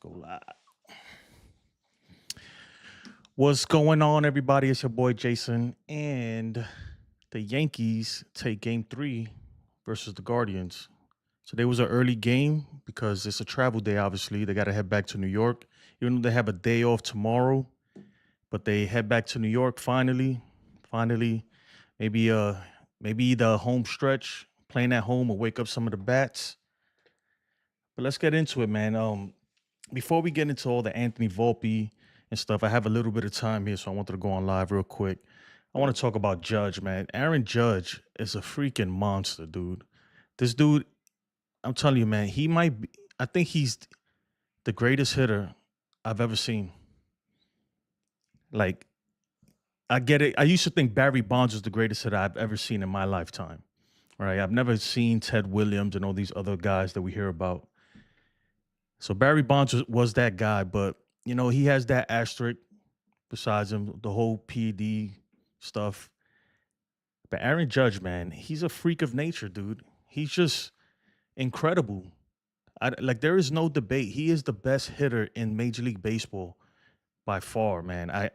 Go live. What's going on, everybody? It's your boy Jason, and the Yankees take Game Three versus the Guardians. Today was an early game because it's a travel day. Obviously, they got to head back to New York, even though they have a day off tomorrow. But they head back to New York finally. Finally, maybe maybe the home stretch, playing at home, will wake up some of the bats. But let's get into it, man. Before we get into all the Anthony Volpe and stuff, I have a little bit of time here, so I wanted to go on live real quick. I want to talk about Judge, man. Aaron Judge is a freaking monster, dude. This dude, I'm telling you, man, he might be, I think he's the greatest hitter I've ever seen. Like, I get it. I used to think Barry Bonds was the greatest hitter I've ever seen in my lifetime. Right? I've never seen Ted Williams and all these other guys that we hear about. So Barry Bonds was that guy, but he has that asterisk besides him, the whole PD stuff. But Aaron Judge, man, he's a freak of nature, dude. He's just incredible. Like there is no debate. He is the best hitter in Major League Baseball by far, man. I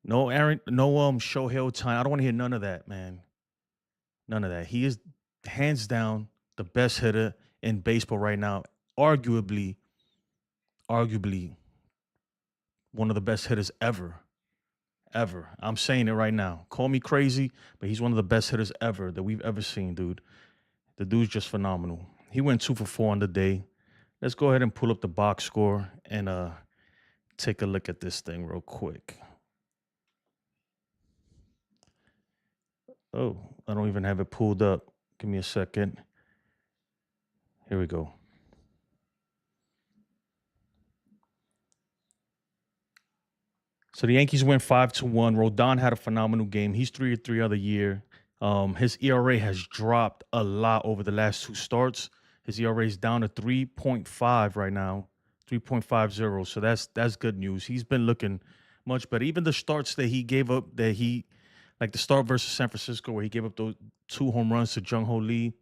no Aaron, no Shohei Ohtani. I don't want to hear none of that, man. None of that. He is hands down the best hitter in baseball right now. Arguably one of the best hitters ever. I'm saying it right now. Call me crazy, but he's one of the best hitters ever that we've ever seen, dude. The dude's just phenomenal. He went 2 for 4 on the day. Let's go ahead and pull up the box score and take a look at this thing real quick. Oh, I don't even have it pulled up. Give me a second. Here we go. So the Yankees went 5-1. Rodon had a phenomenal game. He's 3-3 of the year. His ERA has dropped a lot over the last two starts. His ERA is down to 3.5 right now, 3.50. So that's good news. He's been looking much better. Even the starts that he gave up, like the start versus San Francisco, where he gave up those 2 home runs to Jung Ho Lee.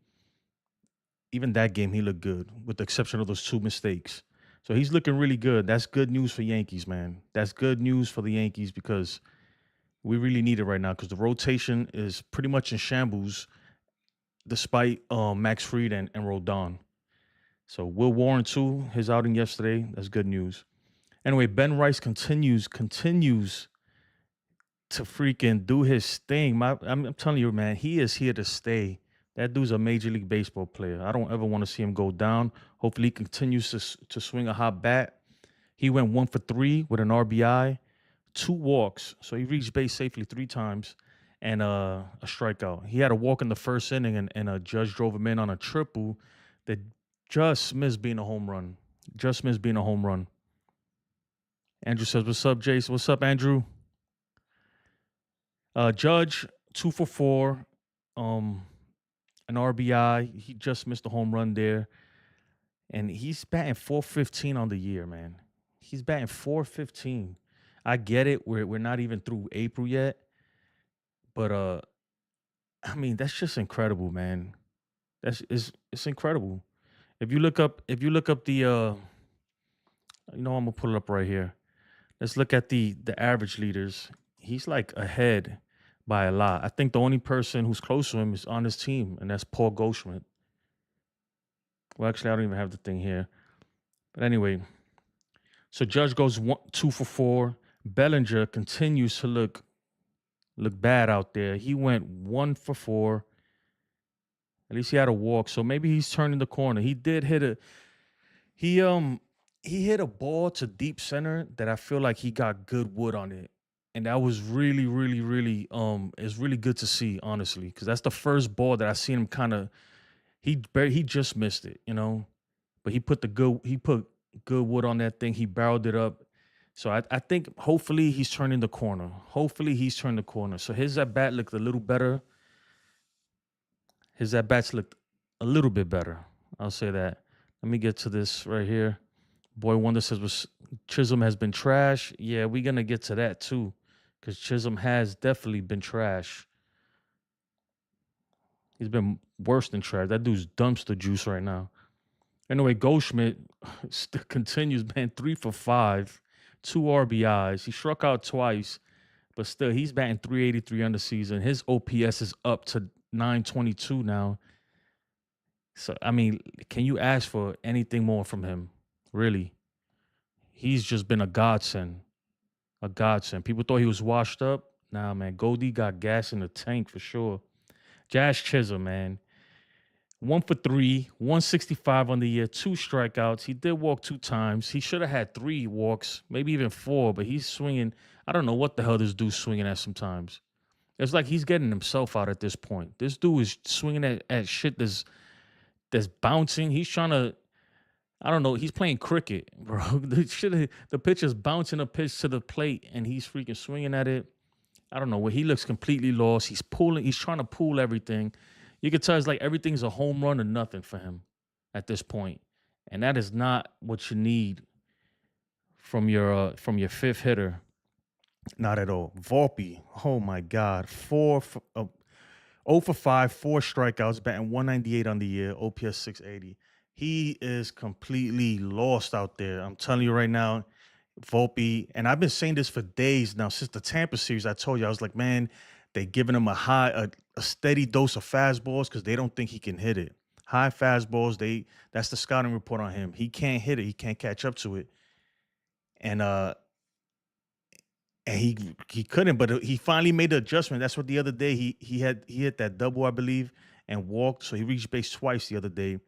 Even that game, he looked good, with the exception of those two mistakes. So he's looking really good. That's good news for Yankees, man. That's good news for the Yankees because we really need it right now because the rotation is pretty much in shambles despite Max Fried and Rodon. So Will Warren too, his outing yesterday. That's good news. Anyway, Ben Rice continues to freaking do his thing. I'm telling you, man, he is here to stay. That dude's a Major League Baseball player. I don't ever want to see him go down. Hopefully, he continues to swing a hot bat. He went 1 for 3 with an RBI, 2 walks. So he reached base safely 3 times and a strikeout. He had a walk in the first inning, and a Judge drove him in on a triple that just missed being a home run. Just missed being a home run. Andrew says, "What's up, Jason? What's up, Andrew?" Judge 2 for 4, an RBI. He just missed a home run there, and he's batting 415 on the year, man. He's batting 415. I get it. We're not even through April yet, but I mean that's just incredible, man. It's incredible. If you look up the I'm gonna pull it up right here. Let's look at the average leaders. He's like ahead by a lot. I think the only person who's close to him is on his team, and that's Paul Goldschmidt. Well, actually, I don't even have the thing here. But anyway, so Judge goes 2 for 4. Bellinger continues to look bad out there. He went 1 for 4. At least he had a walk, so maybe he's turning the corner. He did hit a he he hit a ball to deep center that I feel like he got good wood on it. And that was really, really, really it's really good to see, honestly, because that's the first ball that I seen him kind of he just missed it. But he put good wood on that thing. He barreled it up. So I think hopefully he's turning the corner. Hopefully he's turned the corner. So his at bat looked a little better. His at bats looked a little bit better. I'll say that. Let me get to this right here. Boy Wonder says Chisholm has been trash. Yeah, we're gonna get to that too, because Chisholm has definitely been trash. He's been worse than trash. That dude's dumpster juice right now. Anyway, Goldschmidt still continues, man, 3 for 5, 2 RBIs. He struck out twice, but still, he's batting 383 on the season. His OPS is up to 922 now. So, I mean, can you ask for anything more from him? Really? He's just been a godsend. A godsend. People thought he was washed up. Nah, man. Goldie got gas in the tank for sure. Jazz Chisholm, man. 1 for 3, 165 on the year, 2 strikeouts. He did walk 2 times. He should have had 3 walks, maybe even 4, but he's swinging. I don't know what the hell this dude's swinging at sometimes. It's like he's getting himself out at this point. This dude is swinging at shit that's bouncing. He's trying to, I don't know, he's playing cricket, bro. The pitch is bouncing a pitch to the plate and he's freaking swinging at it. I don't know where he looks completely lost. He's trying to pull everything. You can tell it's like everything's a home run or nothing for him at this point. And that is not what you need from your fifth hitter. Not at all. Volpe, oh my God. 0 for 5, 4 strikeouts, batting 198 on the year, OPS 680. He is completely lost out there. I'm telling you right now, Volpe, and I've been saying this for days now since the Tampa series. I told you, I was like, man, they giving him a steady dose of fastballs because they don't think he can hit it. High fastballs, that's the scouting report on him. He can't hit it. He can't catch up to it. And he couldn't, but he finally made the adjustment. That's what the other day he hit that double, I believe, and walked. So he reached base twice the other day.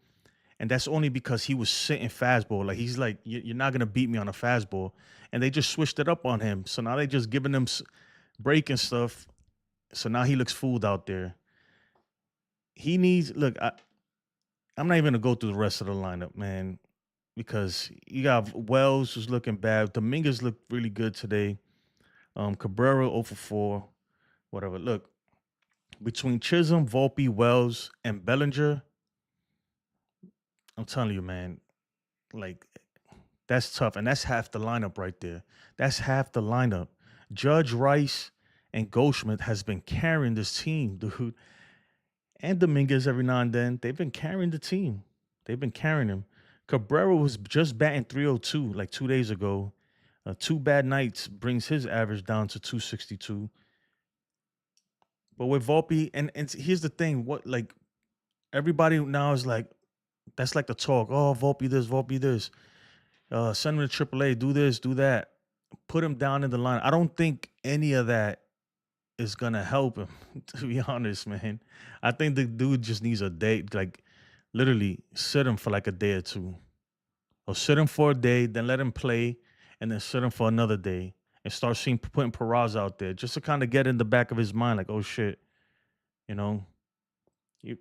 And that's only because he was sitting fastball. Like he's like, you're not gonna beat me on a fastball. And they just switched it up on him. So now they just giving him break and stuff. So now he looks fooled out there. He needs I'm not even gonna go through the rest of the lineup, man, because you got Wells who's looking bad. Dominguez looked really good today. Cabrera 0 for 4. Whatever. Look, between Chisholm, Volpe, Wells, and Bellinger, I'm telling you, man, like that's tough. And that's half the lineup right there. That's half the lineup. Judge, Rice, and Goldschmidt has been carrying this team, dude. And Dominguez every now and then. They've been carrying the team. They've been carrying him. Cabrera was just batting 302 like 2 days ago. 2 bad nights brings his average down to 262. But with Volpe, and here's the thing, what like everybody now is like, that's like the talk. Oh, Volpe this, Volpe this. Send him to AAA, do this, do that. Put him down in the line. I don't think any of that is gonna help him, to be honest, man. I think the dude just needs a day, like literally sit him for like a day or two. Or sit him for a day, then let him play, and then sit him for another day and start putting Peraza out there just to kind of get in the back of his mind, like, oh shit, you know. You,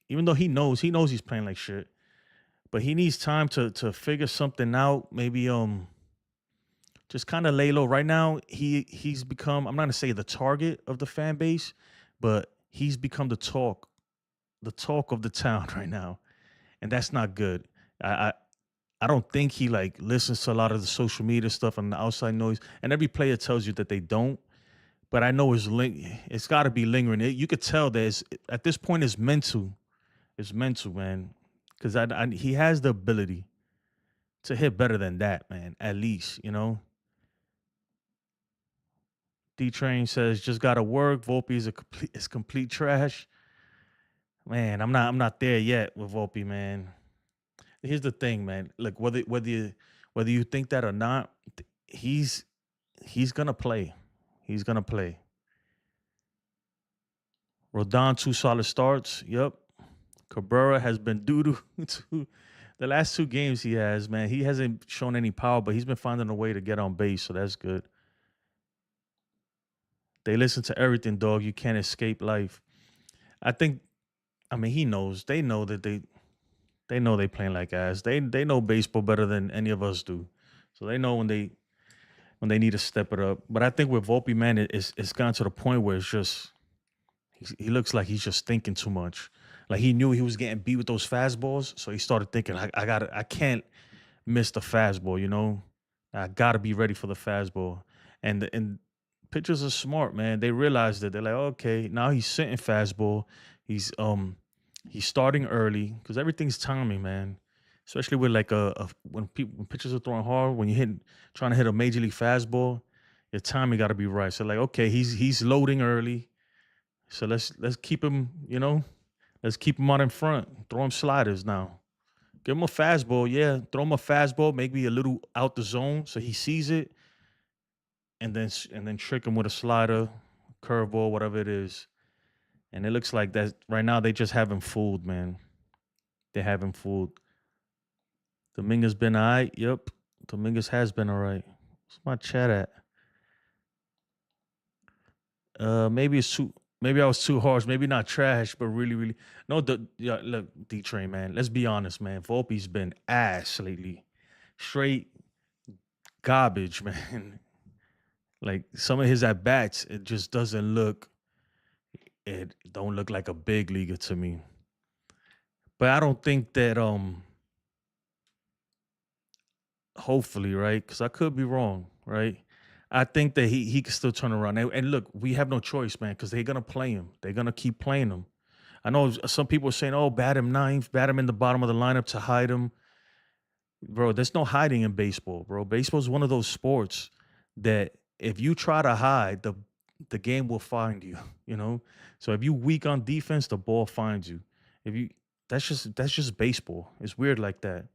even though he knows he's playing like shit, but he needs time to figure something out. Maybe just kind of lay low. Right now, he's become, I'm not gonna say the target of the fan base, but he's become the talk of the town right now, and that's not good. I don't think he like listens to a lot of the social media stuff and the outside noise. And every player tells you that they don't. But I know it's got to be lingering. You could tell that at this point it's mental. It's mental, man. Because he has the ability to hit better than that, man. At least, you know. D Train says just got to work. Volpe is complete trash. Man, I'm not there yet with Volpe, man. Here's the thing, man. Like whether you think that or not, he's gonna play. He's gonna play. Rodon 2 solid starts. Yep. Cabrera has been doo-doo to the last 2 games he has, man. He hasn't shown any power, but he's been finding a way to get on base, so that's good. They listen to everything, dog. You can't escape life. I mean, he knows. They know that they know they playing like ass. They know baseball better than any of us do. So they know when they need to step it up. But I think with Volpe, man, it's gone to the point where it's just he looks like he's just thinking too much. Like he knew he was getting beat with those fastballs, so he started thinking, I can't miss the fastball. You know, I gotta be ready for the fastball. And pitchers are smart, man. They realize that they're like, okay, now he's sitting fastball. He's starting early because everything's timing, man. especially with like when pitchers are throwing hard, when trying to hit a major league fastball, your timing got to be right. So like, okay, he's loading early, so let's keep him, let's keep him out in front. Throw him sliders now. Give him a fastball, yeah. Throw him a fastball, maybe a little out the zone, so he sees it, and then trick him with a slider, curveball, whatever it is. And it looks like that right now. They just haven't fooled, man. They haven't fooled. Dominguez been all right. Yep. Dominguez has been all right. What's my chat at? Maybe it's too. Maybe I was too harsh. Maybe not trash, but really, really. No, yeah. Look, D Train, man. Let's be honest, man. Volpe's been ass lately. Straight garbage, man. Like some of his at bats, it just doesn't look. It don't look like a big leaguer to me. But I don't think that. Hopefully, right? Because I could be wrong, right? I think that he could still turn around. And look, we have no choice, man, because they're gonna play him. They're gonna keep playing him. I know some people are saying, "Oh, bat him ninth, bat him in the bottom of the lineup to hide him." Bro, there's no hiding in baseball, bro. Baseball is one of those sports that if you try to hide, the game will find you. You know, so if you weak on defense, the ball finds you. If you that's just baseball. It's weird like that.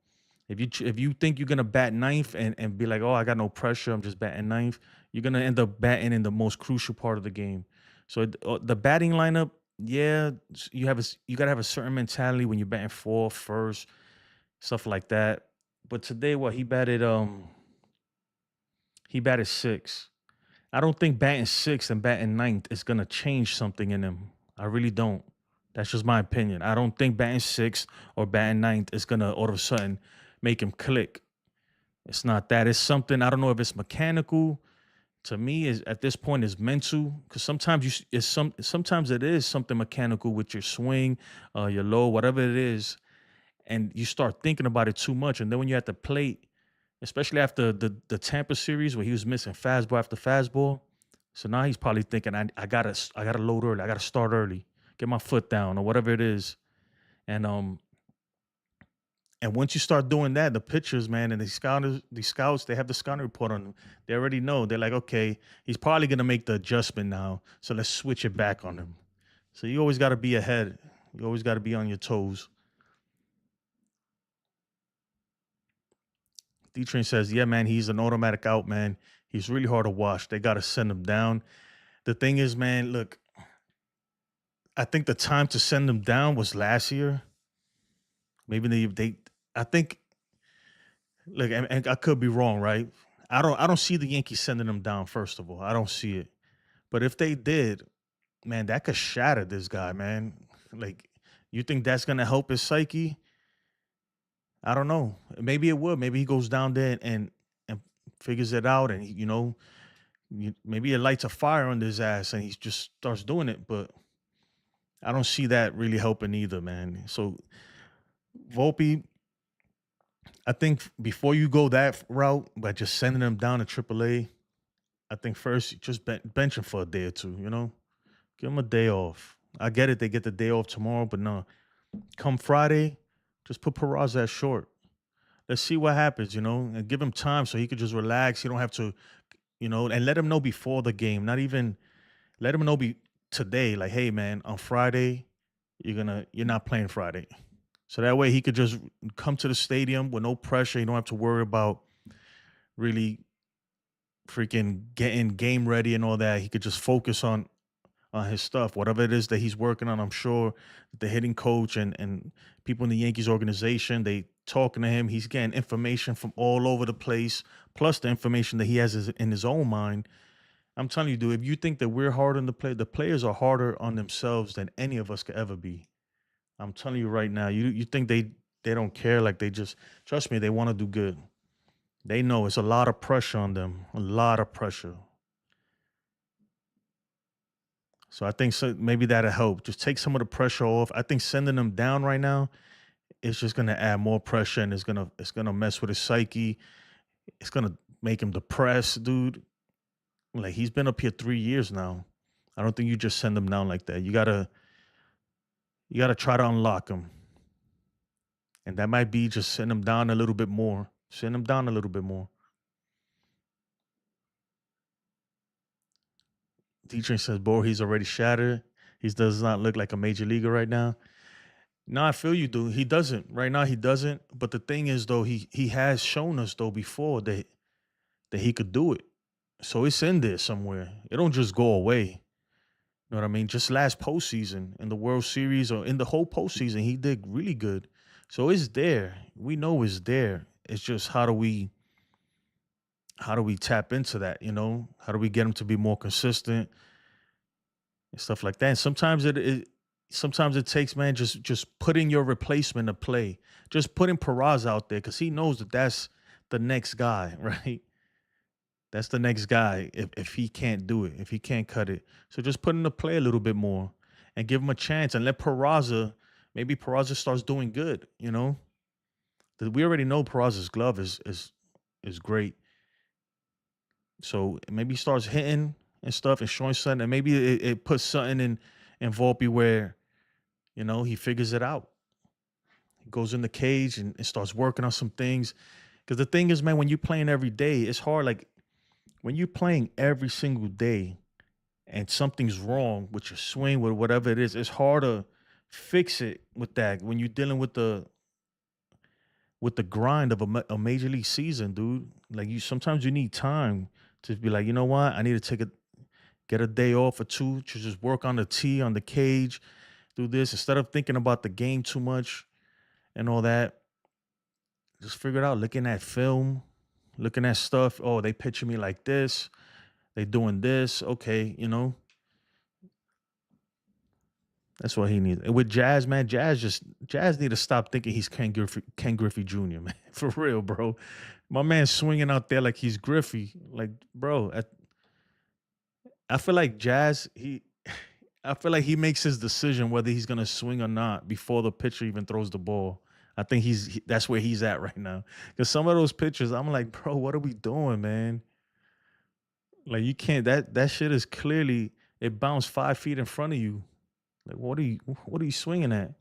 If you think you're gonna bat ninth and be like, oh, I got no pressure, I'm just batting ninth, you're gonna end up batting in the most crucial part of the game. So the batting lineup, yeah, you gotta have a certain mentality when you're batting fourth, first, stuff like that. But today, what he batted six. I don't think batting sixth and batting ninth is gonna change something in him. I really don't. That's just my opinion. I don't think batting sixth or batting ninth is gonna all of a sudden make him click. It's not that. It's something. I don't know if it's mechanical. To me, is at this point is mental. Because sometimes sometimes it is something mechanical with your swing, your low, whatever it is, and you start thinking about it too much. And then when you're at the plate, especially after the Tampa series where he was missing fastball after fastball, so now he's probably thinking, I gotta load early, I gotta start early, get my foot down or whatever it is, and and once you start doing that, the pitchers, man, and the scouts, they have the scouting report on them. They already know. They're like, okay, he's probably gonna make the adjustment now. So let's switch it back on him. So you always gotta be ahead. You always gotta be on your toes. D Train says, yeah, man, he's an automatic out, man. He's really hard to watch. They gotta send him down. The thing is, man, look, I think the time to send him down was last year. Maybe they I think look, and I could be wrong, right? I don't see the Yankees sending him down, first of all. I don't see it. But if they did, man, that could shatter this guy, man. Like, you think that's gonna help his psyche? I don't know. Maybe it would. Maybe he goes down there and figures it out, and maybe it lights a fire under his ass, and he just starts doing it. But I don't see that really helping either, man. So Volpe, I think before you go that route by just sending him down to AAA, I think first you just bench him for a day or two. Give him a day off. I get it; they get the day off tomorrow, but no, come Friday, just put Peraza at short. Let's see what happens, and give him time so he could just relax. You don't have to, and let him know before the game. Not even let him know today, like, hey man, on Friday, you're not playing Friday. So that way he could just come to the stadium with no pressure. You don't have to worry about really freaking getting game ready and all that. He could just focus on his stuff, whatever it is that he's working on. I'm sure the hitting coach and people in the Yankees organization, they talking to him. He's getting information from all over the place, plus the information that he has in his own mind. I'm telling you, dude, if you think that we're hard on the players are harder on themselves than any of us could ever be. I'm telling you right now, you think they don't care, like they just trust me, they want to do good. They know it's a lot of pressure on them, a lot of pressure. So I think maybe that'll help. Just take some of the pressure off. I think sending them down right now is just gonna add more pressure, and it's gonna mess with his psyche. It's gonna make him depressed, dude. Like, he's been up here 3 years now. I don't think you just send him down like that. You gotta try to unlock him. And that might be just send him down a little bit more. Send him down a little bit more. DJ says, "Bro, he's already shattered. He does not look like a major leaguer right now." No, I feel you, dude. He doesn't. Right now, he doesn't. But the thing is, though, he has shown us though before that he could do it. So it's in there somewhere. It don't just go away. You know what I mean? Just last postseason in the World Series or in the whole postseason, he did really good. So it's there. We know it's there. It's just how do we tap into that? How do we get him to be more consistent and stuff like that? And sometimes it takes, man, just putting your replacement to play. Just putting Paraz out there because he knows that that's the next guy, right? That's the next guy if he can't do it, if he can't cut it. So just put him to play a little bit more and give him a chance and let maybe Peraza starts doing good, you know? We already know Peraza's glove is great. So maybe he starts hitting and stuff and showing something, and maybe it puts something in Volpe where, he figures it out. He goes in the cage and starts working on some things. Because the thing is, man, when you're playing every day, it's hard. Like when you're playing every single day and something's wrong with your swing, with whatever it is, it's hard to fix it with that when you're dealing with the grind of a major league season, dude. Like sometimes you need time to be like, you know what, I need to get a day off or two to just work on the tee, on the cage, do this instead of thinking about the game too much and all that. Just figure it out, looking at film, looking at stuff. Oh, they pitching me like this, they doing this. Okay, that's what he needs. And with Jazz, man, Jazz need to stop thinking he's Ken Griffey Jr. Man, for real, bro. My man swinging out there like he's Griffey, like, bro. I feel like Jazz, I feel like he makes his decision whether he's gonna swing or not before the pitcher even throws the ball. I think that's where he's at right now. Because some of those pitches, I'm like, bro, what are we doing, man? Like you can't. That shit is clearly it bounced 5 feet in front of you. Like what are you swinging at?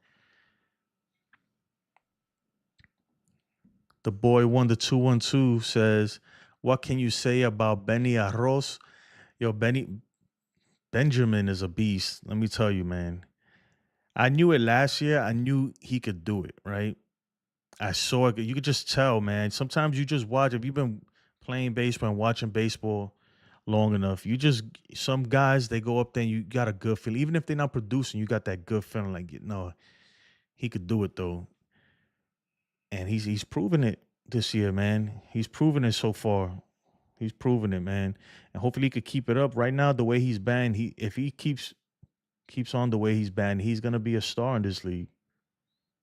The boy wonder 212 says, "What can you say about Benny Arroz?" Yo, Benjamin is a beast. Let me tell you, man. I knew it last year. I knew he could do it, right? I saw it. You could just tell, man. Sometimes you just watch. If you've been playing baseball and watching baseball long enough, some guys they go up there and you got a good feeling. Even if they're not producing, you got that good feeling. Like, he could do it though, and he's proven it this year, man. He's proven it so far. He's proven it, man, and hopefully he could keep it up. Right now, the way he's banned, if he keeps on the way he's banned, he's gonna be a star in this league,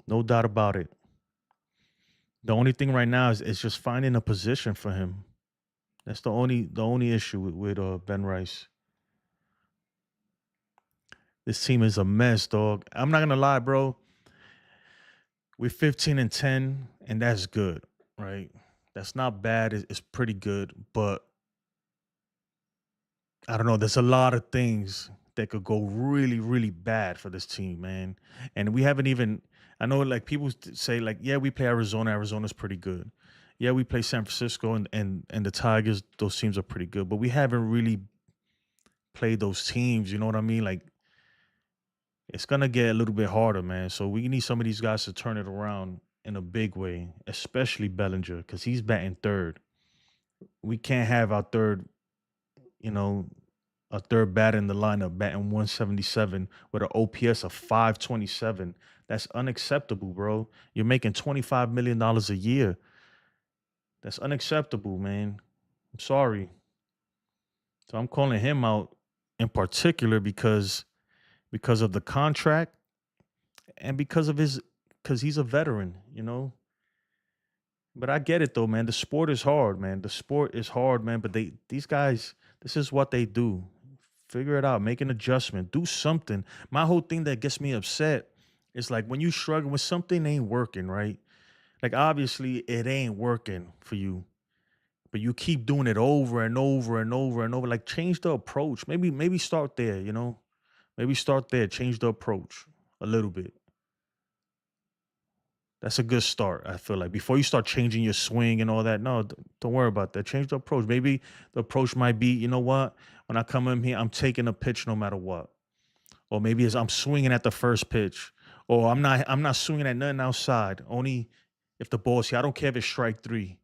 no doubt about it. The only thing right now is just finding a position for him. That's the only issue with Ben Rice. This team is a mess, dog. I'm not gonna lie, bro. We're 15-10, and that's good, right? That's not bad. It's pretty good, but I don't know. There's a lot of things that could go really, really bad for this team, man. And we haven't even. I know, like people say, like, yeah, we play Arizona. Arizona's pretty good. Yeah, we play San Francisco and the Tigers. Those teams are pretty good, but we haven't really played those teams. You know what I mean? Like, it's gonna get a little bit harder, man. So we need some of these guys to turn it around in a big way, especially Bellinger, because he's batting third. We can't have our you know, a third batter in the lineup batting 177 with an OPS of 527. That's unacceptable, bro. You're making $25 million a year. That's unacceptable, man. I'm sorry. So I'm calling him out in particular because of the contract and because he's a veteran. But I get it though, man. The sport is hard, man. The sport is hard, man. But these guys, this is what they do. Figure it out, make an adjustment, do something. My whole thing that gets me upset is like when you struggling with something ain't working, right? Like obviously it ain't working for you, but you keep doing it over and over and over and over. Like change the approach. Maybe start there. Maybe start there, change the approach a little bit. That's a good start. I feel like before you start changing your swing and all that. No, don't worry about that. Change the approach. Maybe the approach might be, you know what? When I come in here, I'm taking a pitch no matter what. Or maybe it's I'm swinging at the first pitch. Or I'm not swinging at nothing outside. Only if the ball's here. I don't care if it's strike three.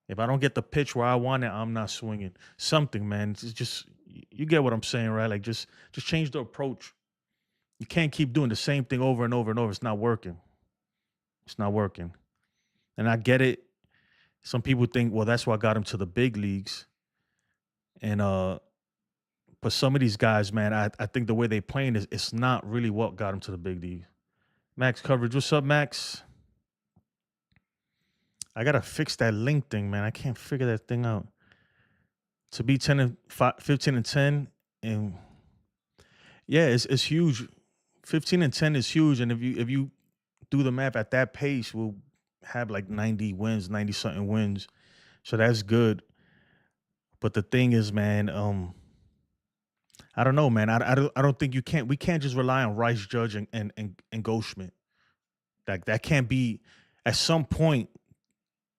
If I don't get the pitch where I want it, I'm not swinging. Something, man. It's just you get what I'm saying, right? Like just change the approach. You can't keep doing the same thing over and over and over. It's not working. It's not working. And I get it. Some people think, well, that's what got him to the big leagues. And but some of these guys, man, I think the way they playing is it's not really what got him to the big league. Max coverage. What's up, Max? I gotta fix that link thing, man. I can't figure that thing out. To be 10 and 15 and 10, and yeah, it's huge. 15 and 10 is huge. And if you do the math at that pace, we'll have like 90 wins, 90 something wins. So that's good. But the thing is, man, I don't know, man. I don't think we can't just rely on Rice Judge and Goldschmidt. Like that can't be at some point,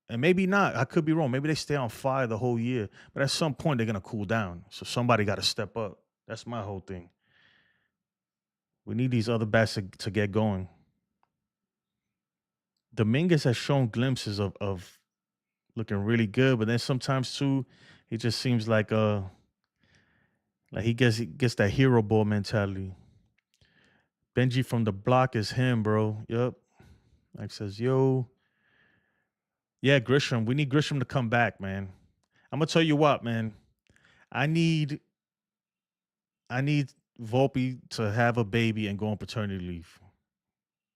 and maybe not. I could be wrong. Maybe they stay on fire the whole year, but at some point they're gonna cool down. So somebody got to step up. That's my whole thing. We need these other bats to get going. Dominguez has shown glimpses of looking really good, but then sometimes too, he just seems like he gets that hero ball mentality. Benji from the block is him, bro. Yup. Like says, yo, yeah, Grisham. We need Grisham to come back, man. I'm gonna tell you what, man. I need I need Volpe to have a baby and go on paternity leave,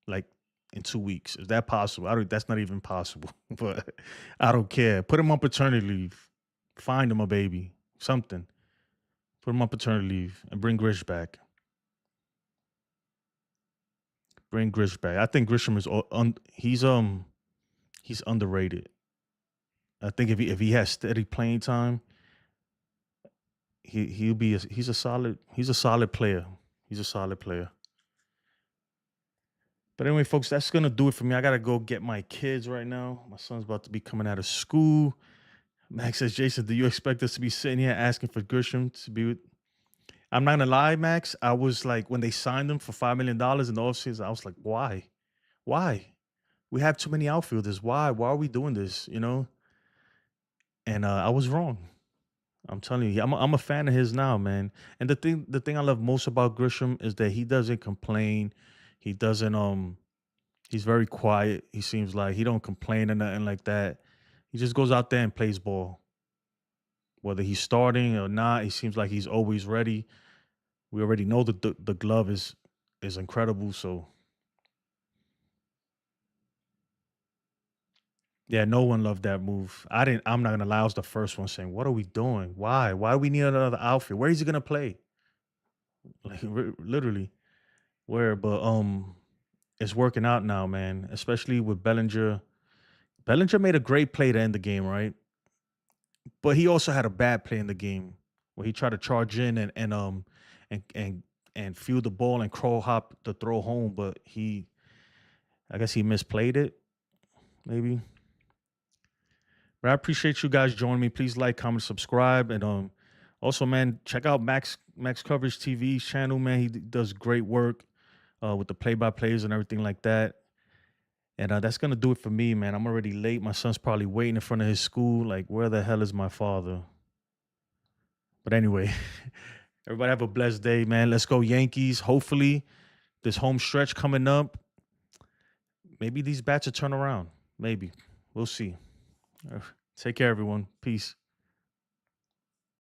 like in 2 weeks. Is that possible? I don't. That's not even possible. But I don't care. Put him on paternity leave. Find him a baby. Something. Put him on paternity leave and bring Grish back. Bring Grish back. I think Grisham is he's underrated. I think if he has steady playing time, he'll be he's a solid player. He's a solid player. But anyway, folks, that's gonna do it for me. I gotta go get my kids right now. My son's about to be coming out of school. Max says, Jason, do you expect us to be sitting here asking for Grisham to be with? I'm not gonna lie, Max. I was like, when they signed him for $5 million in the offseason, I was like, why? Why? We have too many outfielders. Why? Why are we doing this? And I was wrong. I'm telling you, I'm a fan of his now, man. And the thing I love most about Grisham is that he doesn't complain. He doesn't he's very quiet. He seems like he don't complain or nothing like that. He just goes out there and plays ball. Whether he's starting or not, he seems like he's always ready. We already know that the glove is incredible. So yeah, no one loved that move. I'm not gonna lie, I was the first one saying, "What are we doing? Why? Why do we need another outfit? Where is he gonna play?" Like literally, where? But it's working out now, man. Especially with Bellinger. Bellinger made a great play to end the game, right? But he also had a bad play in the game where he tried to charge in and and and field the ball and crawl hop the throw home, but I guess he misplayed it, maybe. But I appreciate you guys joining me. Please like, comment, subscribe, and also, man, check out Max Coverage TV's channel. Man, he does great work with the play-by-plays and everything like that. And that's gonna do it for me, man. I'm already late. My son's probably waiting in front of his school. Like, where the hell is my father? But anyway, everybody have a blessed day, man. Let's go Yankees. Hopefully, this home stretch coming up, maybe these bats will turn around. Maybe. We'll see. Take care, everyone. Peace.